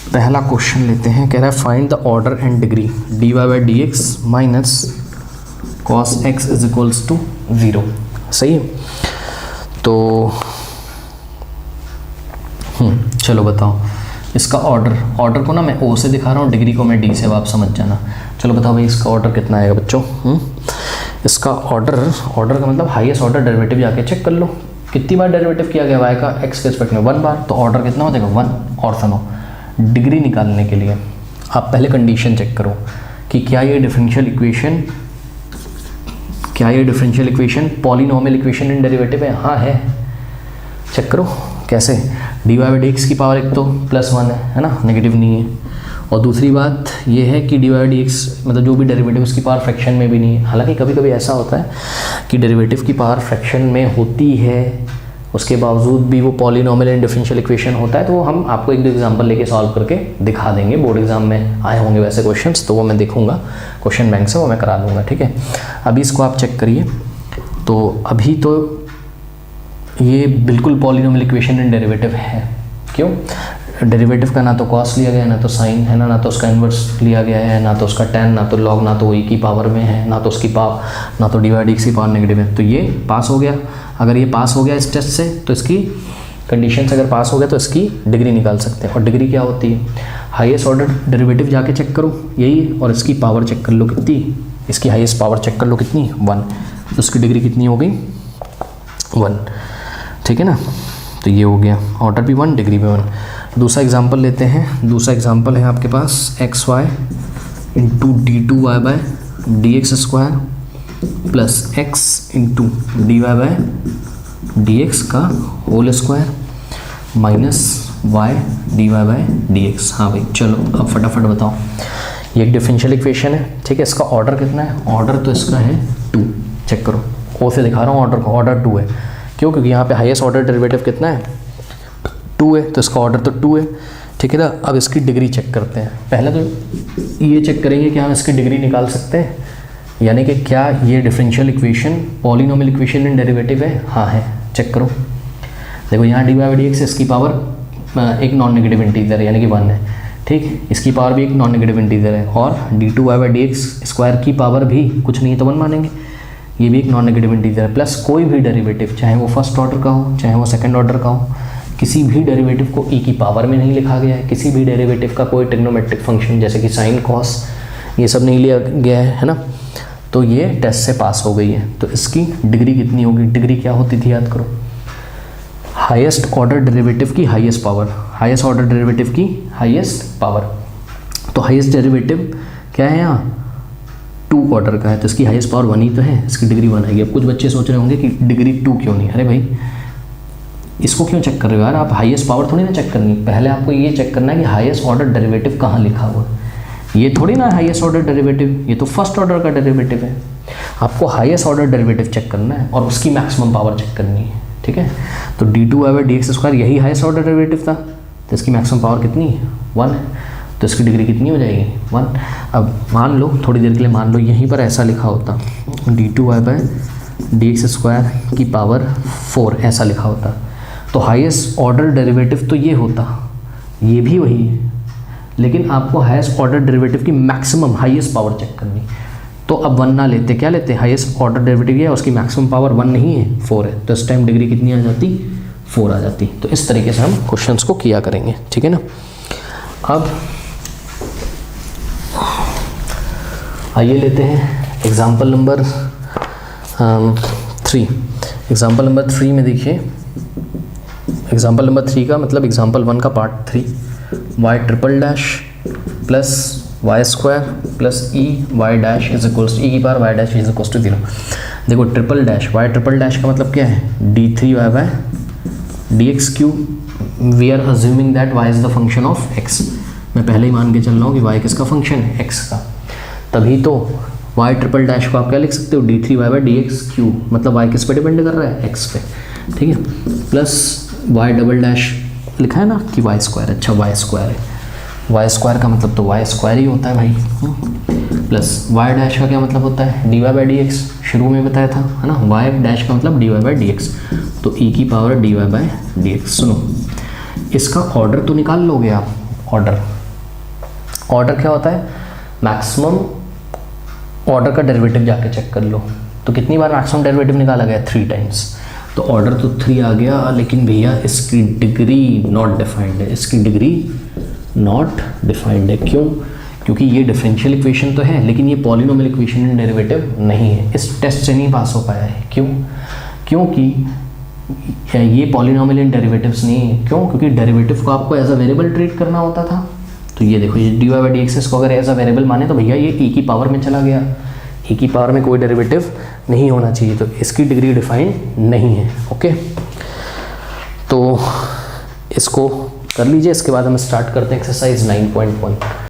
पहला क्वेश्चन लेते हैं, कह रहा है find the order and degree dy by d x minus cos x is equals to 0। सही है, तो चलो बताओ इसका ऑर्डर को ना मैं ओ से दिखा रहा हूँ, डिग्री को मैं डी से, आप समझ जाना। चलो बताओ भाई इसका ऑर्डर कितना आएगा बच्चों। इसका ऑर्डर का मतलब हाईएस्ट ऑर्डर डेरिवेटिव जाके चेक कर लो, कितनी बार डेरिवेटिव किया गया वाई का एक्स के रिस्पेक्ट में, 1 बार, तो ऑर्डर कितना हो जाएगा 1। और सुनो, डिग्री निकालने के लिए आप पहले कंडीशन चेक करो कि क्या ये differential equation polynomial equation in derivative है। हाँ है, चेक करो कैसे, d y by d x की पावर एक तो +1 है ना, नेगेटिव नहीं है, और दूसरी बात ये है कि d y by d x मतलब जो भी डेरिवेटिव उसकी पावर फ्रैक्शन में भी नहीं है। हालांकि कभी कभी ऐसा होता है कि डेरिवेटिव की पावर फ्रैक्शन में होती है, उसके बावजूद भी वो पॉलिनोमियल एंड डिफरेंशियल इक्वेशन होता है, तो हम आपको एक दो एग्जांपल लेके सॉल्व करके दिखा देंगे। बोर्ड एग्जाम में आए होंगे वैसे क्वेश्चंस, तो वो मैं देखूंगा क्वेश्चन बैंक से, वो मैं करा दूंगा। ठीक है, अभी इसको आप चेक करिए। तो अभी तो ये बिल्कुल पॉलिनोमियल इक्वेशन एंड डेरिवेटिव है। क्यों? डेरिवेटिव का ना तो कॉस लिया गया, ना तो साइन है ना तो उसका इन्वर्स लिया गया है, ना तो उसका टेन, ना तो लॉग, ना तो ई की पावर में है, ना तो उसकी पावर, ना तो डी वाई डी एक्स की पावर नेगेटिव है। तो ये पास हो गया। अगर ये पास हो गया इस टेस्ट से, तो इसकी कंडीशन से अगर पास हो गया तो इसकी डिग्री निकाल सकते हैं। और डिग्री क्या होती है? हाईएस्ट ऑर्डर डेरिवेटिव जाके चेक करो यही, और इसकी पावर चेक कर लो कितनी, इसकी हाईएस्ट पावर चेक कर लो कितनी, 1, तो उसकी डिग्री कितनी हो गई 1। ठीक है ना, तो ये हो गया, ऑर्डर भी 1, डिग्री भी 1। दूसरा एग्जांपल लेते हैं। दूसरा एग्जांपल है आपके पास x y into d two y by d x square plus x into d y by d x का whole square minus y d y by d x. हाँ भाई चलो अब फटाफट बताओ। ये एक डिफरेंशियल इक्वेशन है, ठीक है, इसका ऑर्डर कितना है? ऑर्डर तो इसका है 2। चेक करो, ओ से दिखा रहा हूँ ऑर्डर को, ऑर्डर 2 है। क्यों? क्योंकि यहाँ पे हाईएस्ट ऑर्डर डेरिवेटिव कितना है? 2 है, तो इसका ऑर्डर तो 2 है। ठीक है ना, अब इसकी डिग्री चेक करते हैं। पहले तो ये चेक करेंगे कि हम इसकी डिग्री निकाल सकते हैं, यानी कि क्या ये differential equation polynomial equation in derivative है। हाँ है, चेक करो। देखो यहाँ d y by d x, इसकी पावर एक नॉन नेगेटिव इंटीजर है यानी कि 1 है। ठीक, इसकी पावर भी एक नॉन नेगेटिव इंटीजर है, और d two y by d x square की पावर भी कुछ नहीं है तो 1 मानेंगे, ये भी एक नॉन नेगेटिव इंटीजर है। प्लस कोई भी डेरिवेटिव, चाहे वो फर्स्ट ऑर्डर का हो चाहे वो सेकंड ऑर्डर का हो, किसी भी डेरिवेटिव को ई की पावर में नहीं लिखा गया है। किसी भी डेरिवेटिव का कोई ट्रिग्नोमेट्रिक फंक्शन जैसे कि साइन कॉस ये सब नहीं लिया गया है ना, तो ये टेस्ट से पास हो गई है। तो इसकी डिग्री कितनी होगी? डिग्री क्या होती थी याद करो, हाईएस्ट ऑर्डर डेरिवेटिव की highest power, highest order derivative की हाईएस्ट पावर। तो हाईएस्ट डेरिवेटिव क्या है यहाँ? 2 ऑर्डर का है, तो इसकी हाईएस्ट पावर 1 ही तो है, इसकी डिग्री 1 आएगी। अब कुछ बच्चे सोच रहे होंगे कि डिग्री 2 क्यों नहीं? अरे भाई इसको क्यों चेक कर रहे हो यार, आप हाईएस्ट पावर थोड़ी ना चेक करनी, पहले आपको ये चेक करना है कि हाईएस्ट ऑर्डर डेरिवेटिव कहाँ लिखा हुआ है। ये थोड़ी ना हाईएस्ट ऑर्डर डेरिवेटिव, ये तो फर्स्ट ऑर्डर का डेरिवेटिव है। आपको हाईएस्ट ऑर्डर डेरिवेटिव चेक करना है और उसकी मैक्सिमम पावर चेक करनी है। ठीक है, तो d two y by d x square यही हाईएस्ट ऑर्डर डेरिवेटिव था, तो इसकी मैक्सिमम पावर कितनी है? 1 है, तो इसकी डिग्री कितनी हो जाएगी? 1। अब मान लो थोड़ी देर के लिए मान लो यहीं पर ऐसा लिखा होता, d two y by d x square की पावर 4 ऐसा लिखा होता, तो हाईएस्ट ऑर्डर डेरिवेटिव तो ये होता, ये भी वही है, लेकिन आपको हाईएस्ट ऑर्डर डेरिवेटिव की मैक्सिमम हाईएस्ट पावर चेक करनी। तो अब 1 ना लेते, क्या लेते? हाईएस्ट ऑर्डर डेरिवेटिव है, उसकी मैक्सिमम पावर 1 नहीं है 4 है, तो इस टाइम डिग्री कितनी आ जाती? 4 आ जाती। तो इस तरीके से हम क्वेश्चंस को किया करेंगे। ठीक है ना, अब आइए लेते हैं एग्जाम्पल नंबर 3। एग्जाम्पल नंबर 3 में देखिए, एग्जाम्पल नंबर 3 का मतलब एग्जाम्पल 1 का part 3, y triple dash plus y square plus e y dash is equals to e की power y dash is equals to 0। देखो triple dash, y triple dash का मतलब क्या है? d3 y by d x cube. We are assuming that y is the function of x. मैं पहले ही मान के चल रहा हूँ कि वाई किसका फंक्शन है? एक्स का। तभी तो वाई ट्रिपल डैश को आप क्या लिख सकते हो? d3 y by d x cube, मतलब वाई किस पे डिपेंड कर रहा है? एक्स पे। ठीक है, प्लस वाई डबल डैश लिखा है ना कि वाई स्क्वायर, अच्छा वाई स्क्वायर है, वाई स्क्वायर का मतलब तो वाई स्क्वायर ही होता है भाई। प्लस वाई डैश का क्या मतलब होता है? D y by d x, शुरू में बताया था है ना, वाई डैश का मतलब d y by d x, तो ई की power d y by d x. सुनो, इसका ऑर्डर तो निकाल लोगे आप, ऑर्डर ऑर्डर क्या होता है, मैक्सिमम ऑर्डर का डेरिवेटिव जाके चेक कर लो। तो कितनी बार मैक्सिमम डेरिवेटिव निकाला गया, 3 टाइम्स। तो ऑर्डर तो 3 आ गया, लेकिन भैया इसकी डिग्री नॉट डिफाइंड है, इसकी डिग्री नॉट डिफाइंड है। क्यों? क्योंकि ये डिफरेंशियल इक्वेशन तो है, लेकिन ये पॉलिनोमियल इक्वेशन इन डेरिवेटिव नहीं है, इस टेस्ट से नहीं पास हो पाया है। क्यों? क्योंकि ये पॉलिनोमियल इन डेरिवेटिव्स नहीं है। क्यों? क्योंकि डेरिवेटिव को आपको एज अ वेरिएबल ट्रीट करना होता था। तो ये देखो, ये d y by d x को अगर एज अ वेरिएबल माने तो भैया ये ए की पावर में चला गया, ए की पावर में कोई डेरिवेटिव नहीं होना चाहिए, तो इसकी डिग्री डिफाइन नहीं है। ओके, तो इसको कर लीजिए, इसके बाद हम स्टार्ट करते हैं एक्सरसाइज 9.1।